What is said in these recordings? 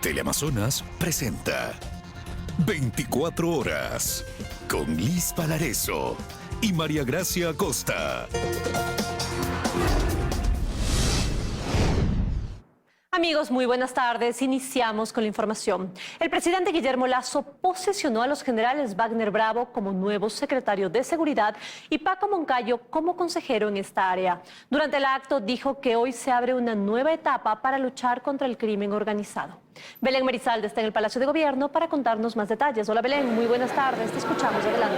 Teleamazonas presenta 24 horas con Liz Palareso y María Gracia Acosta. Amigos, muy buenas tardes. Iniciamos con la información. El presidente Guillermo Lasso posesionó a los generales Wagner Bravo como nuevo secretario de Seguridad y Paco Moncayo como consejero en esta área. Durante el acto dijo que hoy se abre una nueva etapa para luchar contra el crimen organizado. Belén Merizalde está en el Palacio de Gobierno para contarnos más detalles. Hola Belén, muy buenas tardes. Te escuchamos. Adelante.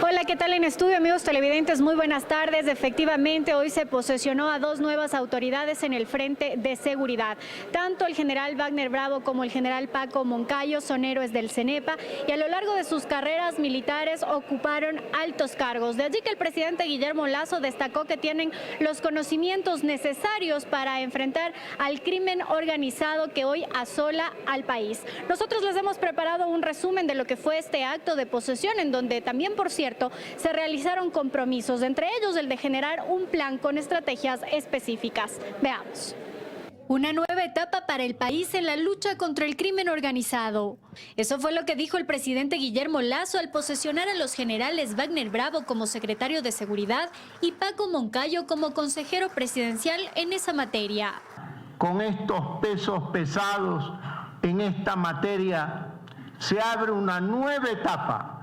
Hola, ¿qué tal en estudio, amigos televidentes? Muy buenas tardes. Efectivamente, hoy se posesionó a dos nuevas autoridades en el frente de seguridad. Tanto el general Wagner Bravo como el general Paco Moncayo son héroes del CENEPA y a lo largo de sus carreras militares ocuparon altos cargos. De allí que el presidente Guillermo Lasso destacó que tienen los conocimientos necesarios para enfrentar al crimen organizado que hoy asola al país. Nosotros les hemos preparado un resumen de lo que fue este acto de posesión, en donde también, por cierto, se realizaron compromisos, entre ellos el de generar un plan con estrategias específicas. Veamos. Una nueva etapa para el país en la lucha contra el crimen organizado. Eso fue lo que dijo el presidente Guillermo Lasso al posesionar a los generales Wagner Bravo como secretario de Seguridad y Paco Moncayo como consejero presidencial en esa materia. Con estos pesos pesados en esta materia se abre una nueva etapa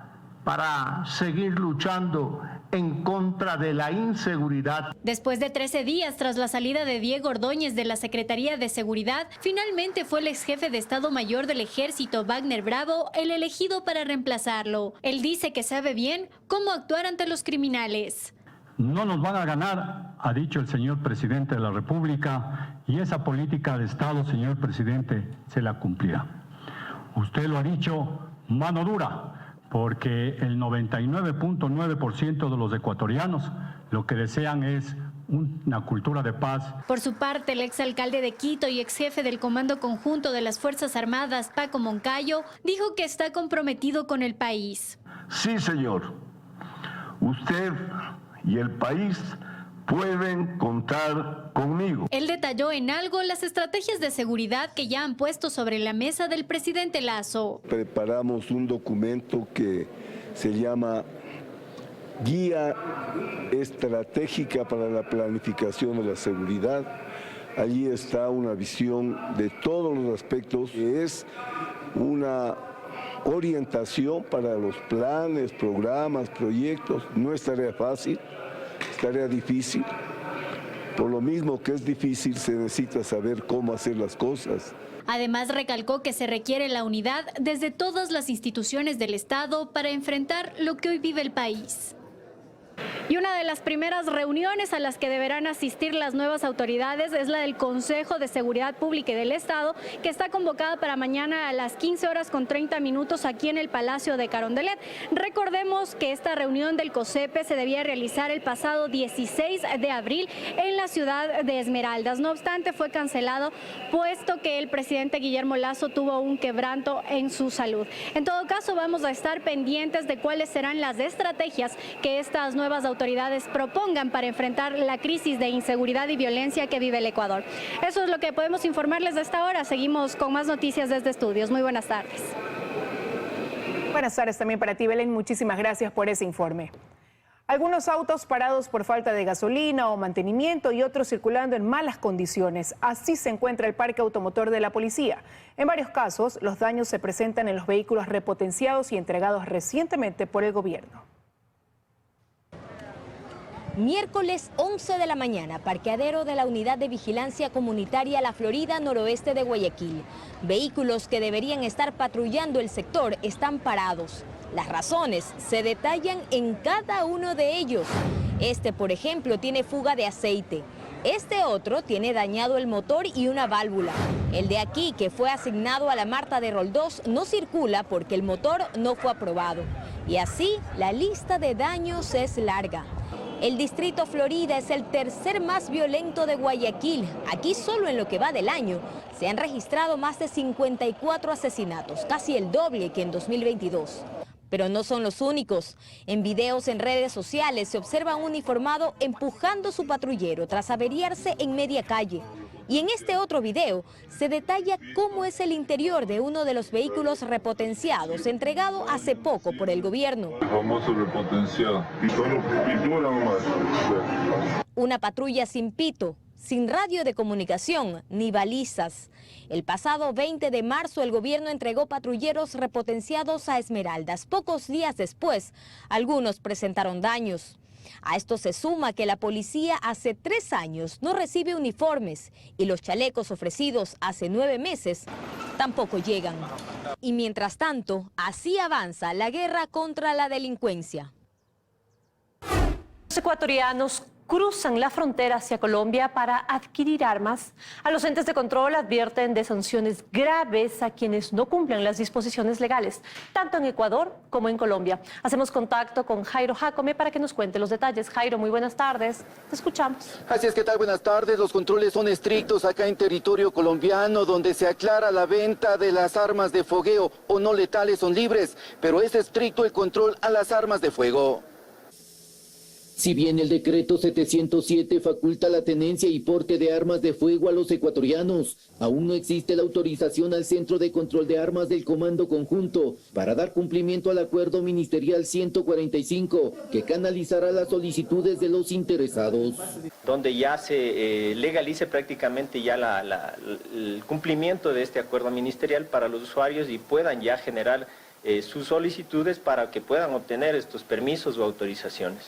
para seguir luchando en contra de la inseguridad. Después de 13 días tras la salida de Diego Ordóñez de la Secretaría de Seguridad, finalmente fue el ex jefe de Estado Mayor del Ejército, Wagner Bravo, el elegido para reemplazarlo. Él dice que sabe bien cómo actuar ante los criminales. No nos van a ganar, ha dicho el señor presidente de la República, y esa política de Estado, señor presidente, se la cumplirá. Usted lo ha dicho, mano dura, porque el 99.9% de los ecuatorianos lo que desean es una cultura de paz. Por su parte, el exalcalde de Quito y exjefe del Comando Conjunto de las Fuerzas Armadas, Paco Moncayo, dijo que está comprometido con el país. Sí, señor. Usted y el país pueden contar conmigo. Él detalló en algo las estrategias de seguridad que ya han puesto sobre la mesa del presidente Lasso. Preparamos un documento que se llama Guía Estratégica para la Planificación de la Seguridad. Allí está una visión de todos los aspectos, que es una orientación para los planes, programas, proyectos. No es tarea fácil. Tarea difícil, por lo mismo que es difícil se necesita saber cómo hacer las cosas. Además recalcó que se requiere la unidad desde todas las instituciones del Estado para enfrentar lo que hoy vive el país. Y una de las primeras reuniones a las que deberán asistir las nuevas autoridades es la del Consejo de Seguridad Pública y del Estado, que está convocada para mañana a las 15:30 aquí en el Palacio de Carondelet. Recordemos que esta reunión del COSEPE se debía realizar el pasado 16 de abril en la ciudad de Esmeraldas. No obstante, fue cancelado puesto que el presidente Guillermo Lasso tuvo un quebranto en su salud. En todo caso, vamos a estar pendientes de cuáles serán las estrategias que estas nuevas autoridades propongan para enfrentar la crisis de inseguridad y violencia que vive el Ecuador. Eso es lo que podemos informarles de esta hora. Seguimos con más noticias desde estudios. Muy buenas tardes. Buenas tardes también para ti, Belén. Muchísimas gracias por ese informe. Algunos autos parados por falta de gasolina o mantenimiento y otros circulando en malas condiciones. Así se encuentra el parque automotor de la policía. En varios casos, los daños se presentan en los vehículos repotenciados y entregados recientemente por el gobierno. Miércoles 11 de la mañana, parqueadero de la Unidad de Vigilancia Comunitaria La Florida, noroeste de Guayaquil. Vehículos que deberían estar patrullando el sector están parados. Las razones se detallan en cada uno de ellos. Este, por ejemplo, tiene fuga de aceite. Este otro tiene dañado el motor y una válvula. El de aquí, que fue asignado a la Marta de Roldós, no circula porque el motor no fue aprobado. Y así, la lista de daños es larga. El distrito Florida es el tercer más violento de Guayaquil. Aquí solo en lo que va del año se se han registrado más de 54 asesinatos, casi el doble que en 2022. Pero no son los únicos. En videos en redes sociales se observa a un uniformado empujando su patrullero tras averiarse en media calle. Y en este otro video se detalla cómo es el interior de uno de los vehículos repotenciados entregado hace poco por el gobierno. El famoso repotenciado. Y solo pintura nomás. Una patrulla sin pito, sin radio de comunicación ni balizas. El pasado 20 de marzo el gobierno entregó patrulleros repotenciados a Esmeraldas. Pocos días después, algunos presentaron daños. A esto se suma que la policía hace 3 años no recibe uniformes y los chalecos ofrecidos hace 9 meses tampoco llegan. Y mientras tanto, así avanza la guerra contra la delincuencia. Los ecuatorianos cruzan la frontera hacia Colombia para adquirir armas. A los entes de control advierten de sanciones graves a quienes no cumplan las disposiciones legales, tanto en Ecuador como en Colombia. Hacemos contacto con Jairo Jacome para que nos cuente los detalles. Jairo, muy buenas tardes. Te escuchamos. Así es, ¿qué tal? Buenas tardes. Los controles son estrictos acá en territorio colombiano, donde se aclara la venta de las armas de fogueo o no letales son libres, pero es estricto el control a las armas de fuego. Si bien el decreto 707 faculta la tenencia y porte de armas de fuego a los ecuatorianos, aún no existe la autorización al Centro de Control de Armas del Comando Conjunto para dar cumplimiento al Acuerdo Ministerial 145, que canalizará las solicitudes de los interesados. Donde ya se legalice prácticamente ya el cumplimiento de este acuerdo ministerial para los usuarios y puedan ya generar sus solicitudes para que puedan obtener estos permisos o autorizaciones.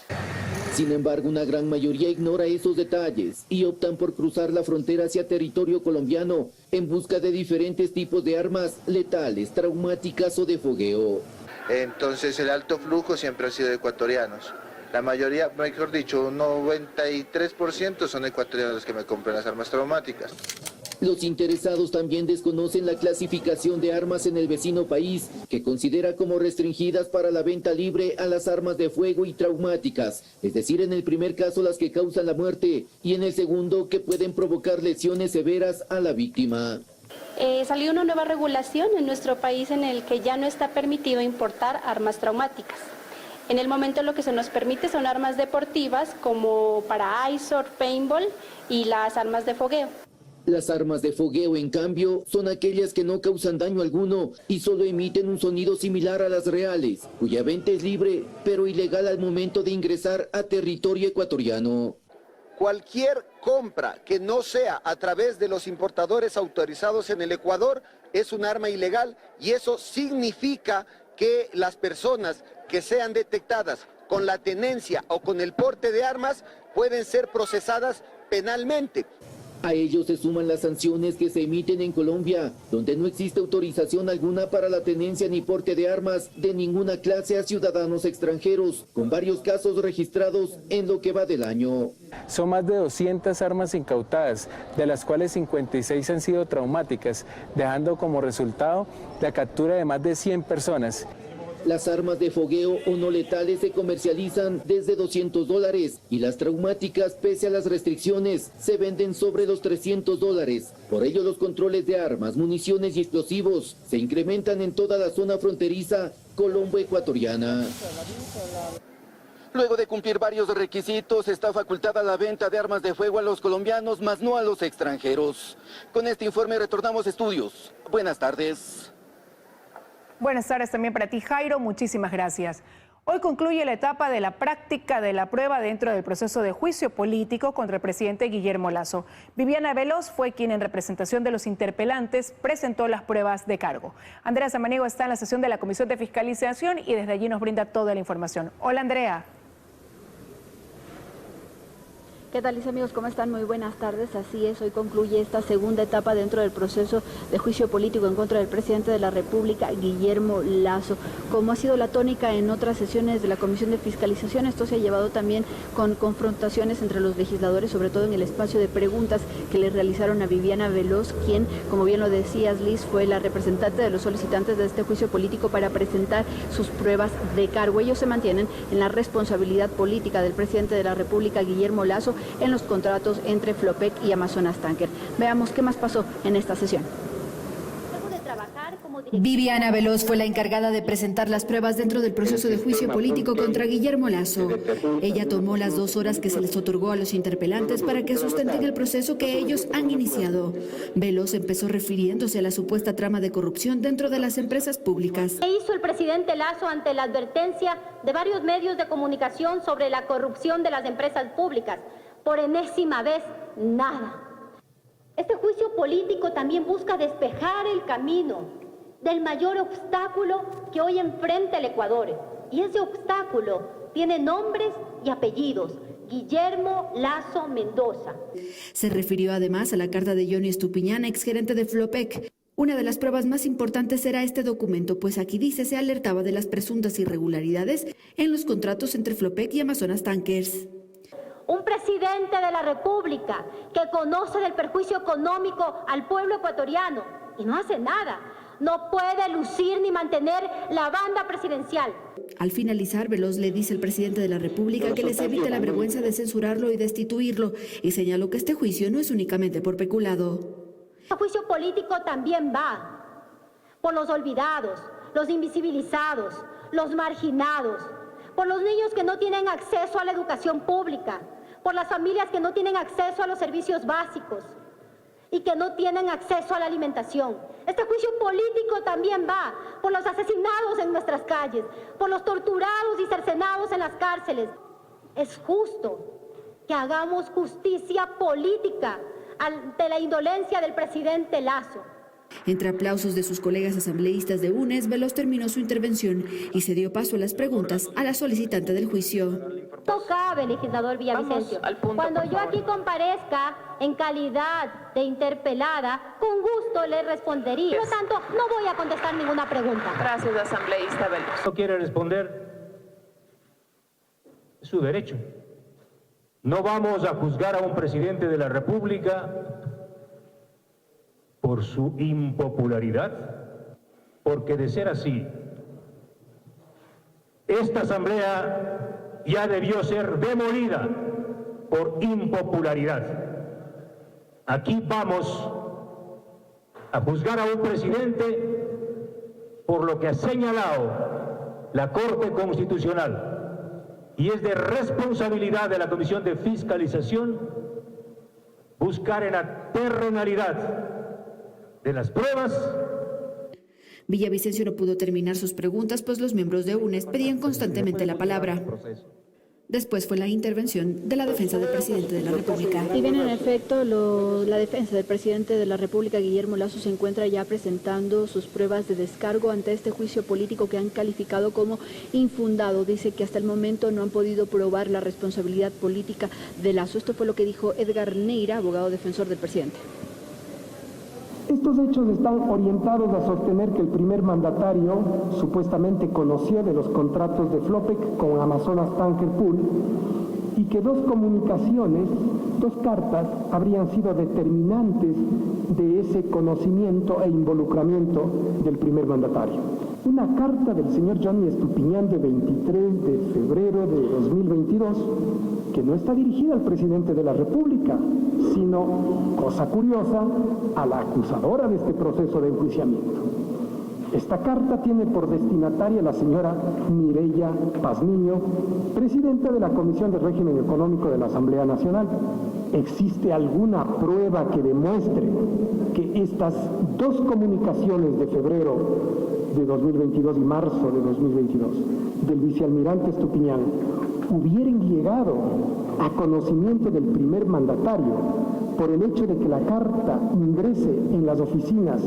Sin embargo, una gran mayoría ignora esos detalles y optan por cruzar la frontera hacia territorio colombiano en busca de diferentes tipos de armas letales, traumáticas o de fogueo. Entonces el alto flujo siempre ha sido de ecuatorianos. La mayoría, mejor dicho, un 93% son ecuatorianos los que me compran las armas traumáticas. Los interesados también desconocen la clasificación de armas en el vecino país, que considera como restringidas para la venta libre a las armas de fuego y traumáticas, es decir, en el primer caso las que causan la muerte y en el segundo que pueden provocar lesiones severas a la víctima. Salió una nueva regulación en nuestro país en el que ya no está permitido importar armas traumáticas. En el momento lo que se nos permite son armas deportivas como para ice or paintball y las armas de fogueo. Las armas de fogueo, en cambio, son aquellas que no causan daño alguno y solo emiten un sonido similar a las reales, cuya venta es libre, pero ilegal al momento de ingresar a territorio ecuatoriano. Cualquier compra que no sea a través de los importadores autorizados en el Ecuador es un arma ilegal y eso significa que las personas que sean detectadas con la tenencia o con el porte de armas pueden ser procesadas penalmente. A ello se suman las sanciones que se emiten en Colombia, donde no existe autorización alguna para la tenencia ni porte de armas de ninguna clase a ciudadanos extranjeros, con varios casos registrados en lo que va del año. Son más de 200 armas incautadas, de las cuales 56 han sido traumáticas, dejando como resultado la captura de más de 100 personas. Las armas de fogueo o no letales se comercializan desde $200 y las traumáticas, pese a las restricciones, se venden sobre los $300. Por ello, los controles de armas, municiones y explosivos se incrementan en toda la zona fronteriza colombo-ecuatoriana. Luego de cumplir varios requisitos, está facultada la venta de armas de fuego a los colombianos, más no a los extranjeros. Con este informe retornamos a estudios. Buenas tardes. Buenas tardes también para ti, Jairo. Muchísimas gracias. Hoy concluye la etapa de la práctica de la prueba dentro del proceso de juicio político contra el presidente Guillermo Lasso. Viviana Veloz fue quien, en representación de los interpelantes, presentó las pruebas de cargo. Andrea Samaniego está en la sesión de la Comisión de Fiscalización y desde allí nos brinda toda la información. Hola, Andrea. ¿Qué tal, mis amigos? ¿Cómo están? Muy buenas tardes. Así es, hoy concluye esta segunda etapa dentro del proceso de juicio político en contra del presidente de la República, Guillermo Lasso. Como ha sido la tónica en otras sesiones de la Comisión de Fiscalización, esto se ha llevado también con confrontaciones entre los legisladores, sobre todo en el espacio de preguntas que le realizaron a Viviana Veloz, quien, como bien lo decías, Liz, fue la representante de los solicitantes de este juicio político para presentar sus pruebas de cargo. Ellos se mantienen en la responsabilidad política del presidente de la República, Guillermo Lasso, en los contratos entre Flopec y Amazonas Tanker. Veamos qué más pasó en esta sesión. Luego de trabajar como Viviana Veloz fue la encargada de presentar las pruebas dentro del proceso de juicio político contra Guillermo Lasso. Ella tomó las 2 horas que se les otorgó a los interpelantes para que sustenten el proceso que ellos han iniciado. Veloz empezó refiriéndose a la supuesta trama de corrupción dentro de las empresas públicas. ¿Qué hizo el presidente Lasso ante la advertencia de varios medios de comunicación sobre la corrupción de las empresas públicas? Por enésima vez, nada. Este juicio político también busca despejar el camino del mayor obstáculo que hoy enfrenta el Ecuador. Y ese obstáculo tiene nombres y apellidos: Guillermo Lasso Mendoza. Se refirió además a la carta de Johnny Estupiñán, exgerente de Flopec. Una de las pruebas más importantes será este documento, pues aquí dice se alertaba de las presuntas irregularidades en los contratos entre Flopec y Amazonas Tankers. Un presidente de la República que conoce del perjuicio económico al pueblo ecuatoriano y no hace nada, no puede lucir ni mantener la banda presidencial. Al finalizar, Veloz le dice al presidente de la República que les evite la vergüenza de censurarlo y destituirlo, y señaló que este juicio no es únicamente por peculado. El juicio político también va por los olvidados, los invisibilizados, los marginados, por los niños que no tienen acceso a la educación pública, por las familias que no tienen acceso a los servicios básicos y que no tienen acceso a la alimentación. Este juicio político también va por los asesinados en nuestras calles, por los torturados y cercenados en las cárceles. Es justo que hagamos justicia política ante la indolencia del presidente Lasso. Entre aplausos de sus colegas asambleístas de UNES, Veloz terminó su intervención y se dio paso a las preguntas a la solicitante del juicio. No cabe, legislador Villavicencio. Cuando yo aquí comparezca en calidad de interpelada, con gusto le respondería. Por lo tanto, no voy a contestar ninguna pregunta. Gracias, asambleísta Veloz. No quiere responder, es su derecho. No vamos a juzgar a un presidente de la República por su impopularidad, porque de ser así, esta asamblea ya debió ser demolida por impopularidad. Aquí vamos a juzgar a un presidente por lo que ha señalado la Corte Constitucional, y es de responsabilidad de la Comisión de Fiscalización buscar en la terrenalidad de las pruebas. Villavicencio no pudo terminar sus preguntas, pues los miembros de UNES pedían constantemente la palabra. Después fue la intervención de la defensa del presidente de la República. Y bien, en efecto, la defensa del presidente de la República, Guillermo Lasso, se encuentra ya presentando sus pruebas de descargo ante este juicio político que han calificado como infundado. Dice que hasta el momento no han podido probar la responsabilidad política de Lasso. Esto fue lo que dijo Edgar Neira, abogado defensor del presidente. Estos hechos están orientados a sostener que el primer mandatario supuestamente conoció de los contratos de Flopec con Amazonas Tanker Pool y que 2 comunicaciones, 2 cartas, habrían sido determinantes de ese conocimiento e involucramiento del primer mandatario. Una carta del señor Johnny Estupiñán de 23 de febrero de 2022, que no está dirigida al presidente de la República, sino, cosa curiosa, a la acusadora de este proceso de enjuiciamiento. Esta carta tiene por destinataria a la señora Mireya Pazmiño, presidenta de la Comisión de Régimen Económico de la Asamblea Nacional. ¿Existe alguna prueba que demuestre que estas 2 comunicaciones de febrero de 2022 y marzo de 2022 del vicealmirante Estupiñán hubieran llegado a conocimiento del primer mandatario por el hecho de que la carta ingrese en las oficinas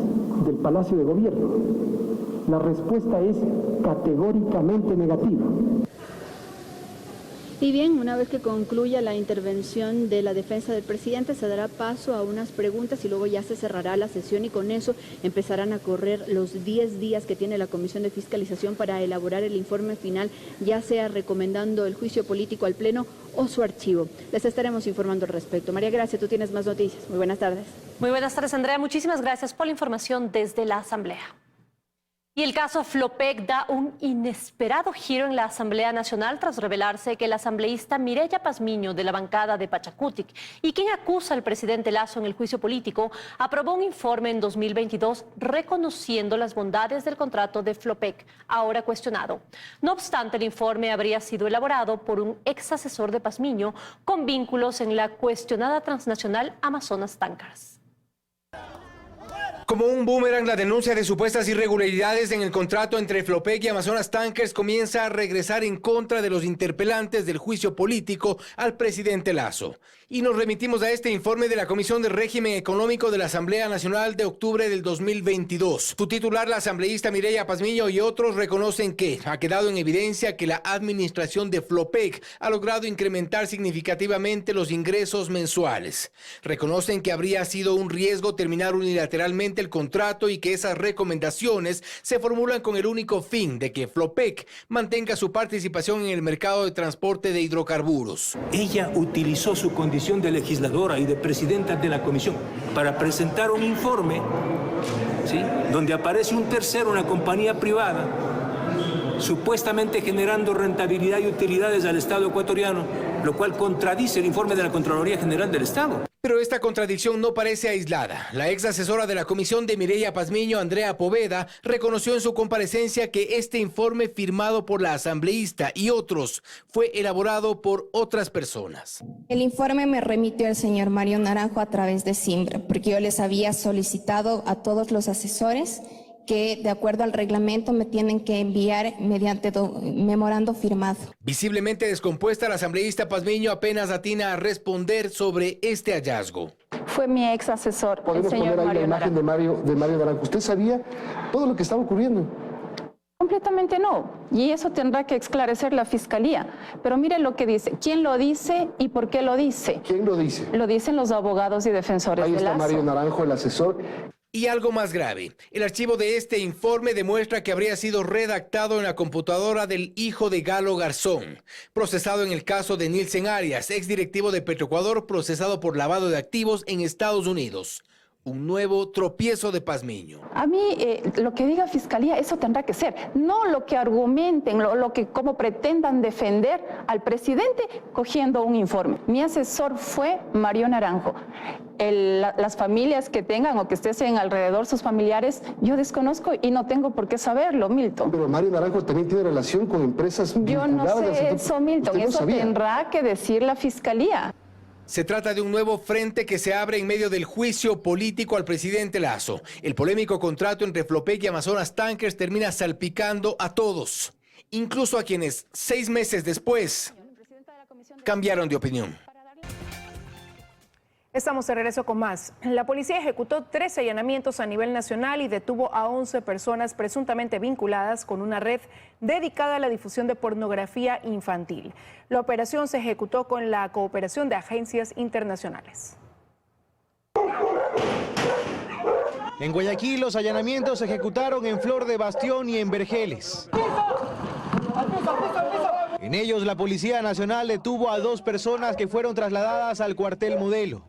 del Palacio de Gobierno? La respuesta es categóricamente negativa. Y bien, una vez que concluya la intervención de la defensa del presidente, se dará paso a unas preguntas y luego ya se cerrará la sesión, y con eso empezarán a correr los 10 días que tiene la Comisión de Fiscalización para elaborar el informe final, ya sea recomendando el juicio político al Pleno o su archivo. Les estaremos informando al respecto. María Gracia, tú tienes más noticias. Muy buenas tardes. Muy buenas tardes, Andrea. Muchísimas gracias por la información desde la Asamblea. Y el caso Flopec da un inesperado giro en la Asamblea Nacional tras revelarse que el asambleísta Mireya Pazmiño, de la bancada de Pachacutic, y quien acusa al presidente Lasso en el juicio político, aprobó un informe en 2022 reconociendo las bondades del contrato de Flopec, ahora cuestionado. No obstante, el informe habría sido elaborado por un ex asesor de Pazmiño con vínculos en la cuestionada transnacional Amazonas Tankers. Como un boomerang, la denuncia de supuestas irregularidades en el contrato entre Flopec y Amazonas Tankers comienza a regresar en contra de los interpelantes del juicio político al presidente Lasso. Y nos remitimos a este informe de la Comisión de Régimen Económico de la Asamblea Nacional de octubre del 2022. Su titular, la asambleísta Mireya Pazmiño, y otros reconocen que ha quedado en evidencia que la administración de Flopec ha logrado incrementar significativamente los ingresos mensuales. Reconocen que habría sido un riesgo terminar unilateralmente el contrato y que esas recomendaciones se formulan con el único fin de que Flopec mantenga su participación en el mercado de transporte de hidrocarburos. Ella utilizó su condición de legisladora y de presidenta de la comisión para presentar un informe, ¿sí?, donde aparece un tercero, una compañía privada, supuestamente generando rentabilidad y utilidades al Estado ecuatoriano, lo cual contradice el informe de la Contraloría General del Estado. Pero esta contradicción no parece aislada. La ex asesora de la comisión de Mireya Pazmiño, Andrea Poveda, reconoció en su comparecencia que este informe firmado por la asambleísta y otros fue elaborado por otras personas. El informe me remitió el señor Mario Naranjo a través de Simbra, porque yo les había solicitado a todos los asesores que de acuerdo al reglamento me tienen que enviar mediante memorando firmado. Visiblemente descompuesta, la asambleísta Pazmiño apenas atina a responder sobre este hallazgo. Fue mi ex asesor, el señor Mario Naranjo. ¿Podemos poner ahí la imagen de Mario Naranjo? ¿Usted sabía todo lo que estaba ocurriendo? Completamente no, y eso tendrá que esclarecer la Fiscalía. Pero mire lo que dice, quién lo dice y por qué lo dice. ¿Quién lo dice? Lo dicen los abogados y defensores de Lasso. Ahí está Mario Naranjo, el asesor. Y algo más grave, el archivo de este informe demuestra que habría sido redactado en la computadora del hijo de Galo Garzón, procesado en el caso de Nilsen Arias, exdirectivo de Petroecuador, procesado por lavado de activos en Estados Unidos. Un nuevo tropiezo de Pazmiño. A mí, lo que diga Fiscalía, eso tendrá que ser, no lo que argumenten, cómo pretendan defender al presidente cogiendo un informe. Mi asesor fue Mario Naranjo. Las familias que tengan o que estén alrededor, sus familiares, yo desconozco y no tengo por qué saberlo, Milton. Pero Mario Naranjo también tiene relación con empresas vinculadas. Yo no sé eso, Milton, eso tendrá que decir la Fiscalía. Se trata de un nuevo frente que se abre en medio del juicio político al presidente Lasso. El polémico contrato entre Flopec y Amazonas Tankers termina salpicando a todos, incluso a quienes 6 meses después cambiaron de opinión. Estamos de regreso con más. La policía ejecutó 13 allanamientos a nivel nacional y detuvo a 11 personas presuntamente vinculadas con una red dedicada a la difusión de pornografía infantil. La operación se ejecutó con la cooperación de agencias internacionales. En Guayaquil, los allanamientos se ejecutaron en Flor de Bastión y en Vergeles. En ellos, la Policía Nacional detuvo a 2 personas que fueron trasladadas al cuartel Modelo.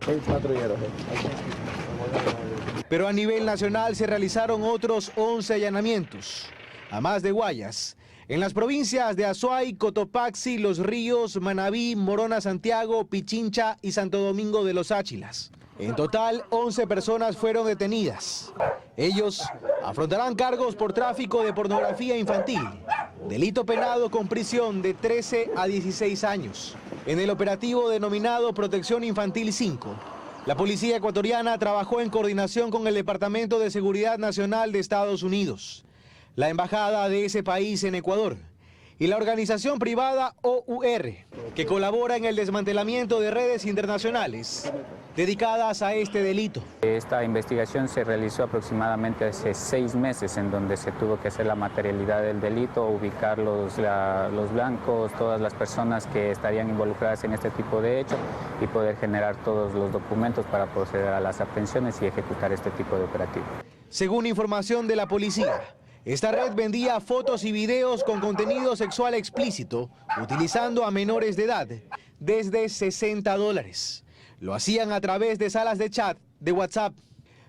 Pero a nivel nacional se realizaron otros 11 allanamientos, a más de Guayas, en las provincias de Azuay, Cotopaxi, Los Ríos, Manabí, Morona, Santiago, Pichincha y Santo Domingo de los Áchilas. En total, 11 personas fueron detenidas. Ellos afrontarán cargos por tráfico de pornografía infantil, delito penado con prisión de 13 a 16 años. En el operativo denominado Protección Infantil 5, la policía ecuatoriana trabajó en coordinación con el Departamento de Seguridad Nacional de Estados Unidos, la embajada de ese país en Ecuador y la organización privada OUR, que colabora en el desmantelamiento de redes internacionales dedicadas a este delito. Esta investigación se realizó aproximadamente hace 6 meses, en donde se tuvo que hacer la materialidad del delito, ubicar los blancos, todas las personas que estarían involucradas en este tipo de hechos y poder generar todos los documentos para proceder a las aprehensiones y ejecutar este tipo de operativo. Según información de la policía, esta red vendía fotos y videos con contenido sexual explícito, utilizando a menores de edad, desde $60. Lo hacían a través de salas de chat de WhatsApp.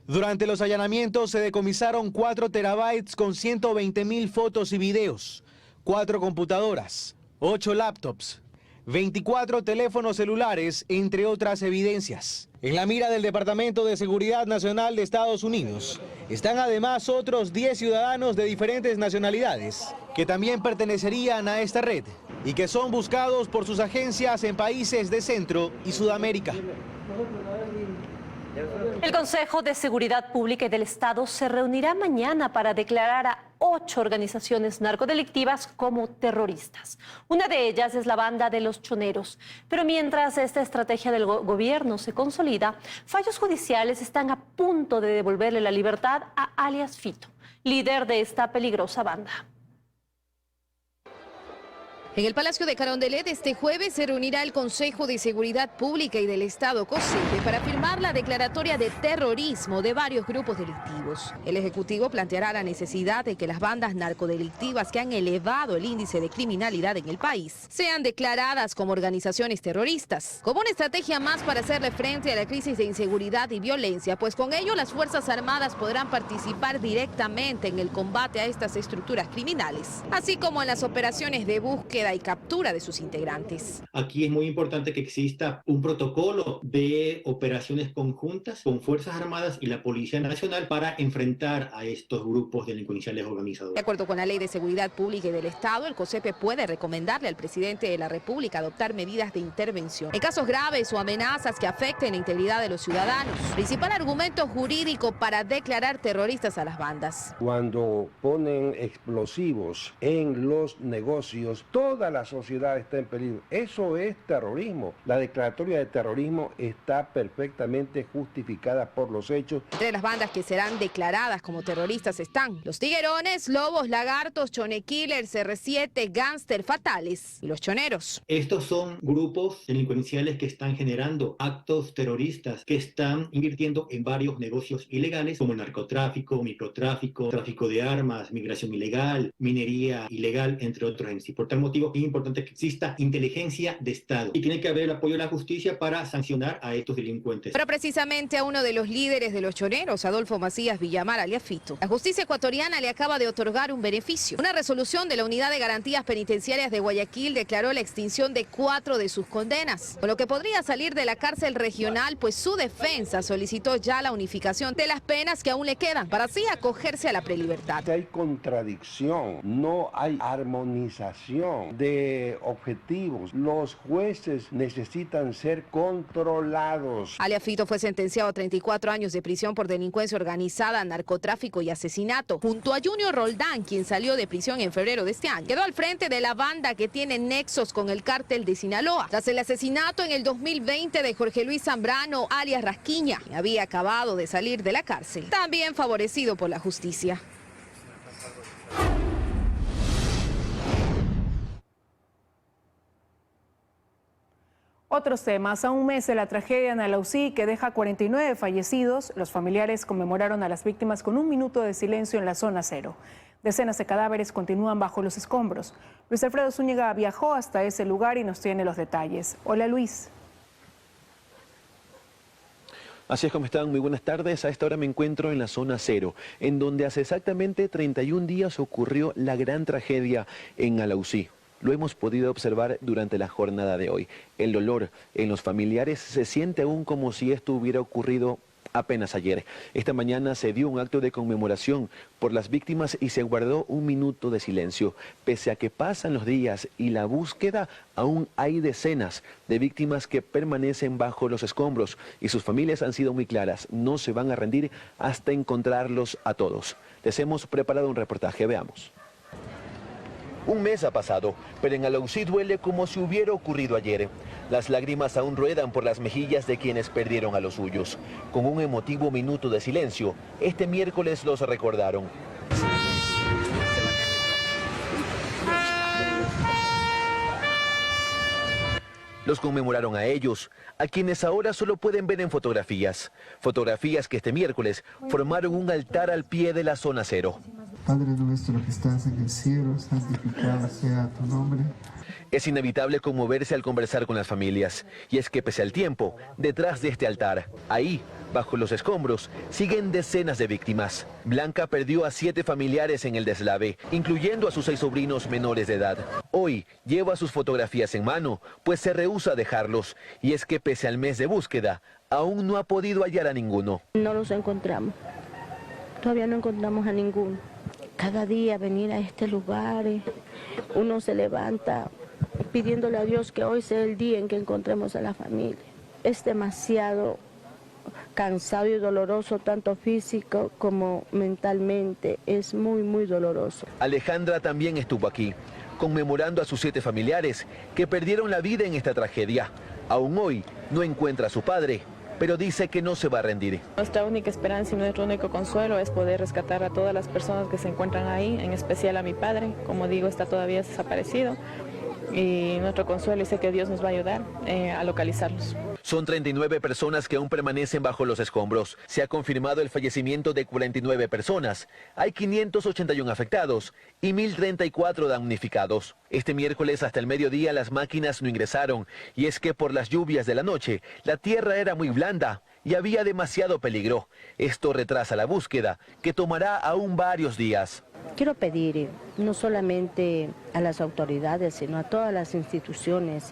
Durante los allanamientos se decomisaron 4 terabytes con 120.000 fotos y videos, 4 computadoras, 8 laptops, 24 teléfonos celulares, entre otras evidencias. En la mira del Departamento de Seguridad Nacional de Estados Unidos están además otros 10 ciudadanos de diferentes nacionalidades que también pertenecerían a esta red y que son buscados por sus agencias en países de Centro y Sudamérica. El Consejo de Seguridad Pública y del Estado se reunirá mañana para declarar a 8 organizaciones narcodelictivas como terroristas. Una de ellas es la banda de los choneros. Pero mientras esta estrategia del gobierno se consolida, fallos judiciales están a punto de devolverle la libertad a alias Fito, líder de esta peligrosa banda. En el Palacio de Carondelet este jueves se reunirá el Consejo de Seguridad Pública y del Estado COSEPE para firmar la declaratoria de terrorismo de varios grupos delictivos. El Ejecutivo planteará la necesidad de que las bandas narcodelictivas que han elevado el índice de criminalidad en el país sean declaradas como organizaciones terroristas, como una estrategia más para hacerle frente a la crisis de inseguridad y violencia, pues con ello las Fuerzas Armadas podrán participar directamente en el combate a estas estructuras criminales, así como en las operaciones de búsqueda y captura de sus integrantes. Aquí es muy importante que exista un protocolo de operaciones conjuntas con Fuerzas Armadas y la Policía Nacional para enfrentar a estos grupos delincuenciales organizados. De acuerdo con la Ley de Seguridad Pública y del Estado, el COSEPE puede recomendarle al presidente de la República adoptar medidas de intervención en casos graves o amenazas que afecten la integridad de los ciudadanos. Principal argumento jurídico para declarar terroristas a las bandas. Cuando ponen explosivos en los negocios, toda la sociedad está en peligro. Eso es terrorismo. La declaratoria de terrorismo está perfectamente justificada por los hechos. Entre las bandas que serán declaradas como terroristas están los Tiguerones, Lobos, Lagartos, Chone Killers, R7, Gánster, Fatales y los Choneros. Estos son grupos delincuenciales que están generando actos terroristas, que están invirtiendo en varios negocios ilegales como el narcotráfico, microtráfico, tráfico de armas, migración ilegal, minería ilegal, entre otros en sí. Por tal motivo es importante que exista inteligencia de Estado y tiene que haber el apoyo de la justicia para sancionar a estos delincuentes. Pero precisamente a uno de los líderes de los choneros, Adolfo Macías Villamar, alias Fito, la justicia ecuatoriana le acaba de otorgar un beneficio. Una resolución de la Unidad de Garantías Penitenciarias de Guayaquil declaró la extinción de 4 de sus condenas, con lo que podría salir de la cárcel regional, pues su defensa solicitó ya la unificación de las penas que aún le quedan, para así acogerse a la prelibertad. Hay contradicción, no hay armonización de objetivos. Los jueces necesitan ser controlados. Alias Fito fue sentenciado a 34 años de prisión por delincuencia organizada, narcotráfico y asesinato, junto a Junior Roldán, quien salió de prisión en febrero de este año. Quedó al frente de la banda que tiene nexos con el cártel de Sinaloa, tras el asesinato en el 2020 de Jorge Luis Zambrano, alias Rasquiña, quien había acabado de salir de la cárcel, también favorecido por la justicia. Otros temas. A un mes de la tragedia en Alausí, que deja 49 fallecidos, los familiares conmemoraron a las víctimas con un minuto de silencio en la zona cero. Decenas de cadáveres continúan bajo los escombros. Luis Alfredo Zúñiga viajó hasta ese lugar y nos tiene los detalles. Hola, Luis. Así es, como están, muy buenas tardes. A esta hora me encuentro en la zona cero, en donde hace exactamente 31 días ocurrió la gran tragedia en Alausí. Lo hemos podido observar durante la jornada de hoy. El dolor en los familiares se siente aún como si esto hubiera ocurrido apenas ayer. Esta mañana se dio un acto de conmemoración por las víctimas y se guardó un minuto de silencio. Pese a que pasan los días y la búsqueda, aún hay decenas de víctimas que permanecen bajo los escombros y sus familias han sido muy claras. No se van a rendir hasta encontrarlos a todos. Les hemos preparado un reportaje, veamos. Un mes ha pasado, pero en Alausí duele como si hubiera ocurrido ayer. Las lágrimas aún ruedan por las mejillas de quienes perdieron a los suyos. Con un emotivo minuto de silencio, este miércoles los recordaron. Los conmemoraron a ellos, a quienes ahora solo pueden ver en fotografías. Fotografías que este miércoles formaron un altar al pie de la zona cero. Padre nuestro que estás en el cielo, santificado sea tu nombre. Es inevitable conmoverse al conversar con las familias. Y es que pese al tiempo, detrás de este altar, ahí, bajo los escombros, siguen decenas de víctimas. Blanca perdió a 7 familiares en el deslave, incluyendo a sus 6 sobrinos menores de edad. Hoy lleva sus fotografías en mano, pues se rehúsa a dejarlos. Y es que pese al mes de búsqueda, aún no ha podido hallar a ninguno. No los encontramos. Todavía no encontramos a ninguno. Cada día venir a este lugar, uno se levanta pidiéndole a Dios que hoy sea el día en que encontremos a la familia. Es demasiado cansado y doloroso, tanto físico como mentalmente. Es muy, muy doloroso. Alejandra también estuvo aquí, conmemorando a sus 7 familiares que perdieron la vida en esta tragedia. Aún hoy no encuentra a su padre, pero dice que no se va a rendir. Nuestra única esperanza y nuestro único consuelo es poder rescatar a todas las personas que se encuentran ahí, en especial a mi padre. Como digo, está todavía desaparecido. Y nuestro consuelo, y sé que Dios nos va a ayudar a localizarlos. Son 39 personas que aún permanecen bajo los escombros. Se ha confirmado el fallecimiento de 49 personas. Hay 581 afectados y 1.034 damnificados. Este miércoles hasta el mediodía las máquinas no ingresaron. Y es que por las lluvias de la noche, la tierra era muy blanda y había demasiado peligro. Esto retrasa la búsqueda, que tomará aún varios días. Quiero pedir no solamente a las autoridades, sino a todas las instituciones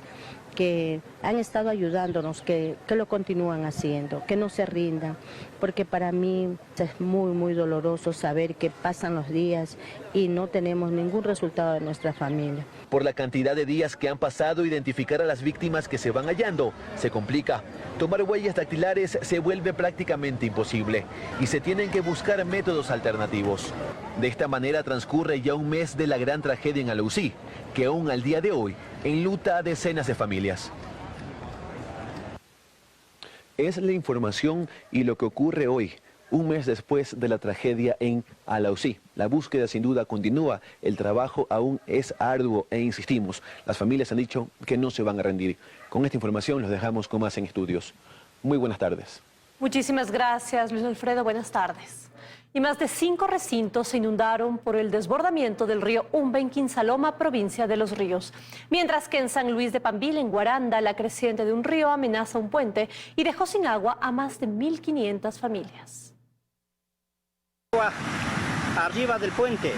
que han estado ayudándonos, que lo continúan haciendo, que no se rindan, porque para mí es muy, muy doloroso saber que pasan los días y no tenemos ningún resultado de nuestra familia. Por la cantidad de días que han pasado, identificar a las víctimas que se van hallando se complica. Tomar huellas dactilares se vuelve prácticamente imposible y se tienen que buscar métodos alternativos. De esta manera transcurre ya un mes de la gran tragedia en Alausí, que aún al día de hoy enluta a decenas de familias. Es la información y lo que ocurre hoy, un mes después de la tragedia en Alausí. La búsqueda sin duda continúa, el trabajo aún es arduo e insistimos. Las familias han dicho que no se van a rendir. Con esta información los dejamos con más en estudios. Muy buenas tardes. Muchísimas gracias, Luis Alfredo. Buenas tardes. Y más de 5 recintos se inundaron por el desbordamiento del río Umbe en Quinsaloma, provincia de Los Ríos. Mientras que en San Luis de Pambil, en Guaranda, la creciente de un río amenaza un puente y dejó sin agua a más de 1.500 familias. Arriba del puente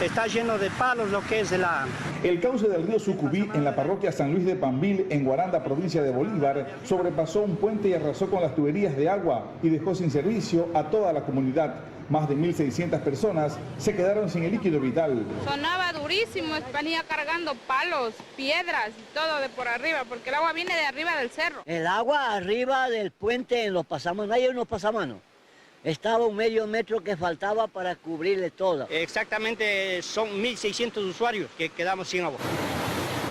está lleno de palos lo que es El cauce del río Sucubí en la parroquia San Luis de Pambil, en Guaranda, provincia de Bolívar, sobrepasó un puente y arrasó con las tuberías de agua y dejó sin servicio a toda la comunidad. Más de 1.600 personas se quedaron sin el líquido vital. Sonaba durísimo, venía cargando palos, piedras y todo de por arriba, porque el agua viene de arriba del cerro. El agua arriba del puente en los pasamanos, hay unos pasamanos. Estaba un medio metro que faltaba para cubrirle todo. Exactamente, son 1.600 usuarios que quedamos sin agua.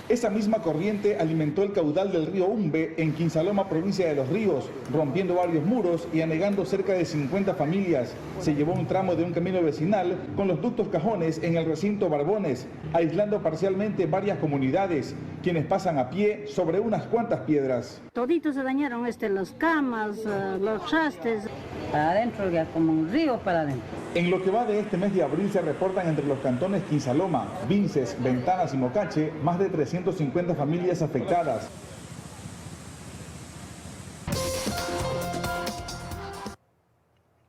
Esa misma corriente alimentó el caudal del río Umbe en Quinsaloma, provincia de Los Ríos, rompiendo varios muros y anegando cerca de 50 familias. Se llevó un tramo de un camino vecinal con los ductos cajones en el recinto Barbones, aislando parcialmente varias comunidades, quienes pasan a pie sobre unas cuantas piedras. Toditos se dañaron, las camas, los trastes. Para adentro, ya como un río para adentro. En lo que va de este mes de abril se reportan entre los cantones Quinsaloma, Vinces, Ventanas y Mocache más de 350 familias afectadas.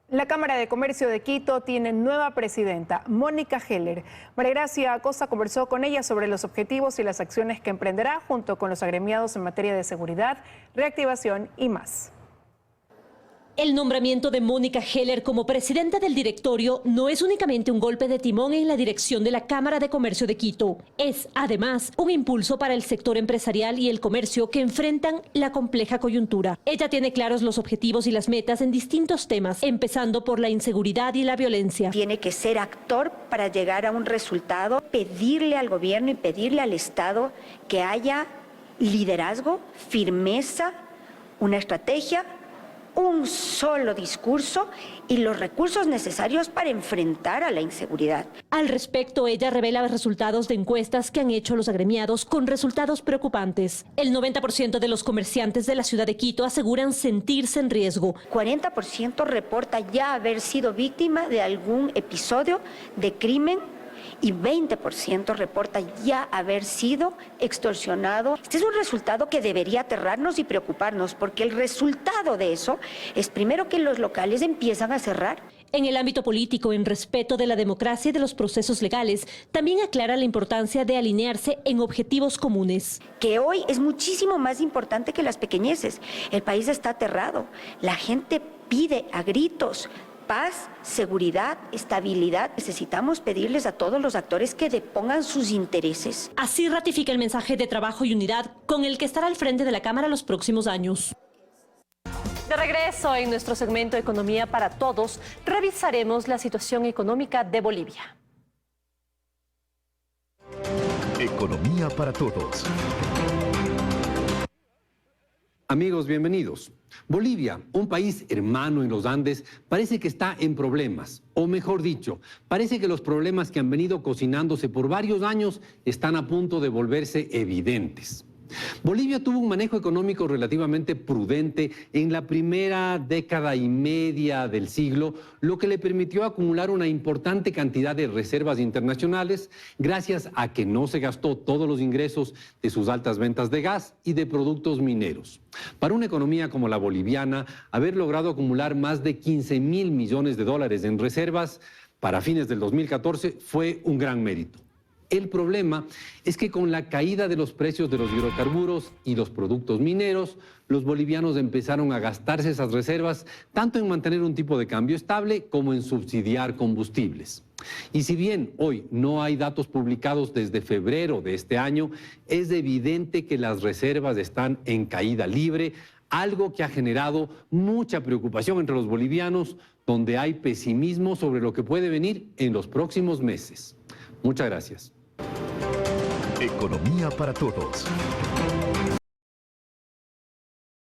La Cámara de Comercio de Quito tiene nueva presidenta, Mónica Heller. María Gracia Acosta conversó con ella sobre los objetivos y las acciones que emprenderá junto con los agremiados en materia de seguridad, reactivación y más. El nombramiento de Mónica Heller como presidenta del directorio no es únicamente un golpe de timón en la dirección de la Cámara de Comercio de Quito. Es, además, un impulso para el sector empresarial y el comercio que enfrentan la compleja coyuntura. Ella tiene claros los objetivos y las metas en distintos temas, empezando por la inseguridad y la violencia. Tiene que ser actor para llegar a un resultado, pedirle al gobierno y pedirle al Estado que haya liderazgo, firmeza, una estrategia, un solo discurso y los recursos necesarios para enfrentar a la inseguridad. Al respecto, ella revela los resultados de encuestas que han hecho los agremiados con resultados preocupantes. El 90% de los comerciantes de la ciudad de Quito aseguran sentirse en riesgo. 40% reporta ya haber sido víctima de algún episodio de crimen y 20% reporta ya haber sido extorsionado. Este es un resultado que debería aterrarnos y preocuparnos, porque el resultado de eso es primero que los locales empiezan a cerrar. En el ámbito político, en respeto de la democracia y de los procesos legales, también aclara la importancia de alinearse en objetivos comunes. Que hoy es muchísimo más importante que las pequeñeces. El país está aterrado. La gente pide a gritos paz, seguridad, estabilidad. Necesitamos pedirles a todos los actores que depongan sus intereses. Así ratifica el mensaje de trabajo y unidad con el que estará al frente de la Cámara los próximos años. De regreso en nuestro segmento Economía para Todos, revisaremos la situación económica de Bolivia. Economía para Todos. Amigos, bienvenidos. Bolivia, un país hermano en los Andes, parece que está en problemas. O mejor dicho, parece que los problemas que han venido cocinándose por varios años están a punto de volverse evidentes. Bolivia tuvo un manejo económico relativamente prudente en la primera década y media del siglo, lo que le permitió acumular una importante cantidad de reservas internacionales gracias a que no se gastó todos los ingresos de sus altas ventas de gas y de productos mineros. Para una economía como la boliviana, haber logrado acumular más de 15.000 millones de dólares en reservas para fines del 2014 fue un gran mérito. El problema es que con la caída de los precios de los hidrocarburos y los productos mineros, los bolivianos empezaron a gastarse esas reservas tanto en mantener un tipo de cambio estable como en subsidiar combustibles. Y si bien hoy no hay datos publicados desde febrero de este año, es evidente que las reservas están en caída libre, algo que ha generado mucha preocupación entre los bolivianos, donde hay pesimismo sobre lo que puede venir en los próximos meses. Muchas gracias. Economía para Todos.